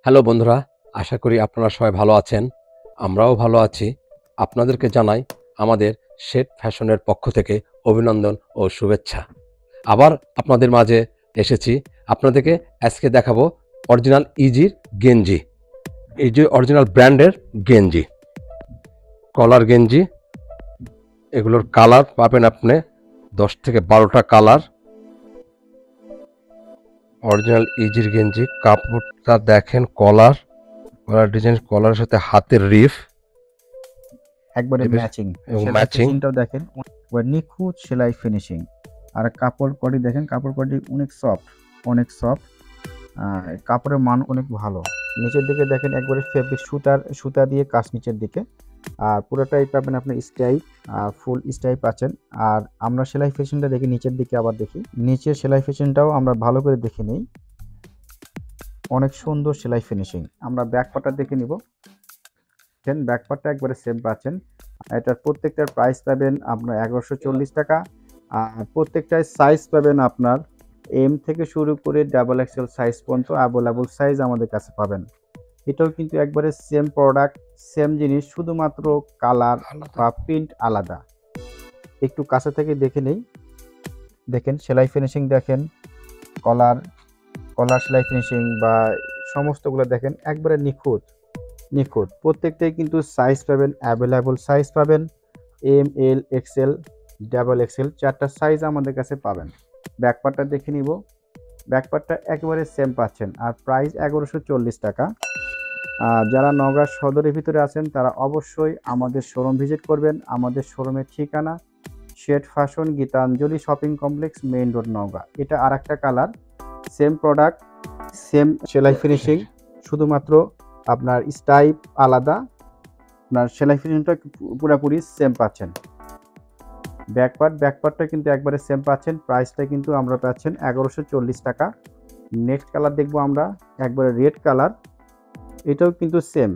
Hello বন্ধুরা, আশা করি আপনারা সবাই ভালো আছেন। আমরাও ভালো আছি। আপনাদেরকে জানাই আমাদের শেড ফ্যাশনের পক্ষ থেকে অভিনন্দন ও শুভেচ্ছা। আবার আপনাদের মাঝে এসেছি। আপনাদেরকে আজকে দেখাবো অরিজিনাল ইজির গেঞ্জি। ইজি অরিজিনাল ব্র্যান্ডের গেঞ্জি, কলার গেঞ্জি। এগুলোর কালার পাবেন আপনি 10 থেকে 12টা কালার। অরিজিনাল ইজির গেঞ্জি, কাপড়টা দেখেন, কলার ডিজাইন, কলারের সাথে হাতের রিফ একবারে ম্যাচিং এবং সেলাই ম্যাচিং। ফিনিশিংটাও দেখেন, নিখুঁত সেলাই ফিনিশিং। আর কাপড় কোয়ালিটি দেখেন, কাপড় কোয়ালিটি অনেক সফট। কাপড়ের মান অনেক ভালো। নিচের দিকে দেখেন একবারে ফেব্রিক সুতা দিয়ে কাজ নিচের দিকে। আর পুরোটাই পাবেন আপনি স্টাইপ, ফুল স্টাইপ পাচ্ছেন। আর আমরা সেলাই ফিনিশিংটা দেখি নিচের দিকে, আবার দেখি নিচের সেলাই ফিনিশিংটাও আমরা ভালো করে দেখে নিই। অনেক সুন্দর সেলাই ফিনিশিং। আমরা ব্যাক পার্টটা দেখে নিব। ব্যাক পার্টটা একবারে সেম পাচ্ছেন। এটার প্রত্যেকটার প্রাইস পাবেন আপনার 1140 টাকা। আর প্রত্যেকটায় সাইজ পাবেন আপনার এম থেকে শুরু করে ডাবল এক্সেল সাইজ পর্যন্ত অ্যাভেলেবল সাইজ আমাদের কাছে পাবেন। এটাও কিন্তু একবারে সেম প্রোডাক্ট, সেম জিনিস, শুধুমাত্র কালার বা প্রিন্ট আলাদা। একটু কাছে থেকে দেখে নেই। দেখেন সেলাই ফিনিশিং, দেখেন কলার সেলাই ফিনিশিং বা সমস্তগুলো দেখেন একবারে নিখুঁত। প্রত্যেকটাই কিন্তু সাইজ পাবেন, অ্যাভেলেবল সাইজ পাবেন। এম, এল, এক্সেল, ডাবল এক্সেল, 4টা সাইজ আমাদের কাছে পাবেন। ব্যাকপার্টটা দেখে নিব। ব্যাকপার্টটা একেবারে সেম পাচ্ছেন। আর প্রাইস 1140 টাকা। যারা নওগাঁ সদরের ভিতরে আছেন তারা অবশ্যই আমাদের শোরুম ভিজিট করবেন। আমাদের শোরুমের ঠিকানা shade fashion, Gitanjali shopping complex, main road, Naogaon. এটা আর একটা কালার, সেম প্রোডাক্ট, সেম সেলাই ফিনিশিং, শুধুমাত্র আপনার স্টাইপ আলাদা। আপনার সেলাই ফিনিশিংটা পুরোপুরি সেম পাচ্ছেন। ব্যাকপার্টটা কিন্তু একবারে সেম পাচ্ছেন। প্রাইসটা কিন্তু আমরা পাচ্ছেন 1140 টাকা। নেক্সট কালার দেখবো আমরা, একবারে রেড কালার। এটাও কিন্তু সেম,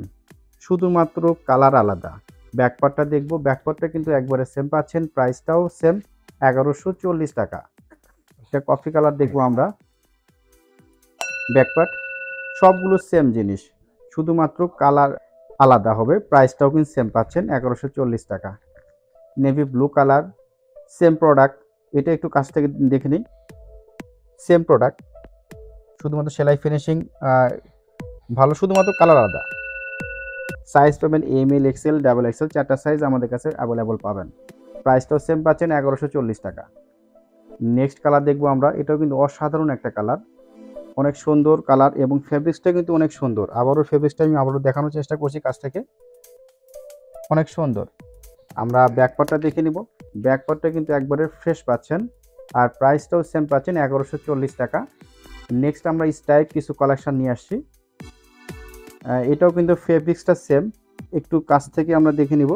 শুধুমাত্র কালার আলাদা। ব্যাকপার্টটা দেখবো, ব্যাকপার্টটা কিন্তু একবারে সেম পাচ্ছেন। প্রাইসটাও সেম, 1140 টাকা। এটা কফি কালার দেখবো আমরা। ব্যাকপার্ট সবগুলো সেম জিনিস, শুধুমাত্র কালার আলাদা হবে। প্রাইসটাও কিন্তু সেম পাচ্ছেন, 1140 টাকা। Navy blue colour, same product. এটা একটু কাছ থেকে দেখে নিই। সেম প্রোডাক্ট, শুধুমাত্র সেলাই ফিনিশিং ভালো, শুধুমাত্র কালার আলাদা। সাইজ পাবেন এম, এল, এক্সেল, ডাবল এক্সেল, 4টা সাইজ আমাদের কাছে অ্যাভেলেবল পাবেন। প্রাইসটাও সেম পাচ্ছেন, 1140 টাকা। নেক্সট কালার দেখবো আমরা। এটাও কিন্তু অসাধারণ একটা কালার, অনেক সুন্দর কালার এবং ফেব্রিক্সটা কিন্তু অনেক সুন্দর। ফেব্রিক্সটা আমি আবারও দেখানোর চেষ্টা করছি কাছ থেকে, অনেক সুন্দর। আমরা ব্যাকপার্টটা দেখে নিব। ব্যাকপার্টটা কিন্তু একবারে ফ্রেশ পাচ্ছেন। আর প্রাইসটাও সেম পাচ্ছেন, 1140 টাকা। নেক্সট আমরা স্টাইপ কিছু কালেকশন নিয়ে আসছি। এটাও কিন্তু ফেব্রিক্সটা সেম, একটু কাছ থেকে আমরা দেখে নিব।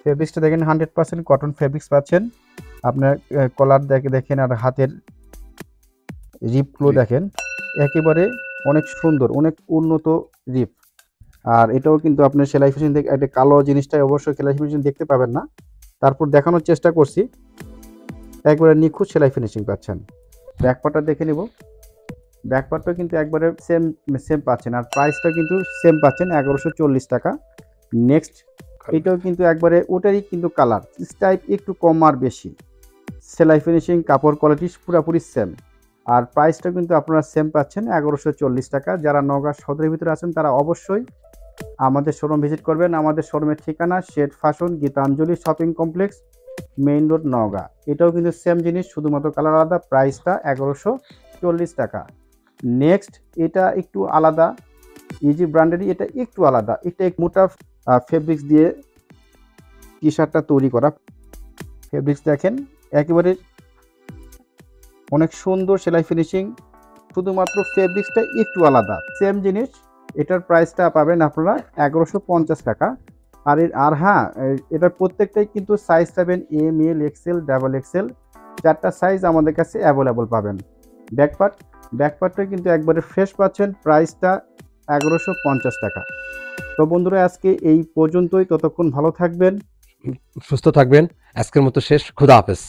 ফেব্রিক্সটা দেখেন 100% কটন ফেব্রিক্স পাচ্ছেন। আপনার কলার দেখেন, আর হাতের রিপগুলো দেখেন, একেবারে অনেক সুন্দর, অনেক উন্নত রিপ। আর এটাও কিন্তু আপনার সেলাই ফিনিশিং দেখে, একটা কালো জিনিসটাই অবশ্যই সেলাই ফিনিশিং দেখতে পাবেন না, তারপর দেখানোর চেষ্টা করছি। একবারে নিখুঁত সেলাই ফিনিশিং পাচ্ছেন। ব্যাকপার্টটা দেখে নিব। ব্যাকপার্টটা কিন্তু একবারে সেম পাচ্ছেন। আর প্রাইসটা কিন্তু সেম পাচ্ছেন, 1140 টাকা। নেক্সট, এটাও কিন্তু একবারে ওটারই কিন্তু কালার স্টাইপ একটু কম আর বেশি। সেলাই ফিনিশিং, কাপড় কোয়ালিটি পুরোপুরি সেম। আর প্রাইসটা কিন্তু আপনারা সেম পাচ্ছেন, 1140 টাকা। যারা নওগাঁ সদরের ভিতরে আছেন তারা অবশ্যই আমাদের শোরুম ভিজিট করবেন। আমাদের শোরুমের ঠিকানা shade fashion, Gitanjali shopping complex, main road, Naogaon. এটাও কিন্তু সেম জিনিস, শুধুমাত্র কালার আলাদা। প্রাইসটা 1140 টাকা। নেক্সট, এটা একটু আলাদা, ইজি ব্র্যান্ডেরই, এটা একটু আলাদা। এটা এক মোটা ফেব্রিক্স দিয়ে টি শার্টটা তৈরি করা। ফেব্রিক্স দেখেন, একেবারে অনেক সুন্দর সেলাই ফিনিশিং, শুধুমাত্র ফেব্রিক্সটা একটু আলাদা। সেম জিনিস, এটার প্রাইসটা পাবেন আপনারা 1150 টাকা। আর হ্যাঁ, এটার প্রত্যেকটাই কিন্তু সাইজ পাবেন এম, এল, এক্সেল, ডাবল এক্সেল, 4টা সাইজ আমাদের কাছে অ্যাভেলেবল পাবেন। ব্যাকপার্টটা কিন্তু একবারে ফ্রেশ পাচ্ছেন। প্রাইসটা 1150 টাকা। তো বন্ধুরা, আজকে এই পর্যন্তই। ততক্ষণ ভালো থাকবেন, সুস্থ থাকবেন। আজকের মতো শেষ। খুদা হাফেজ।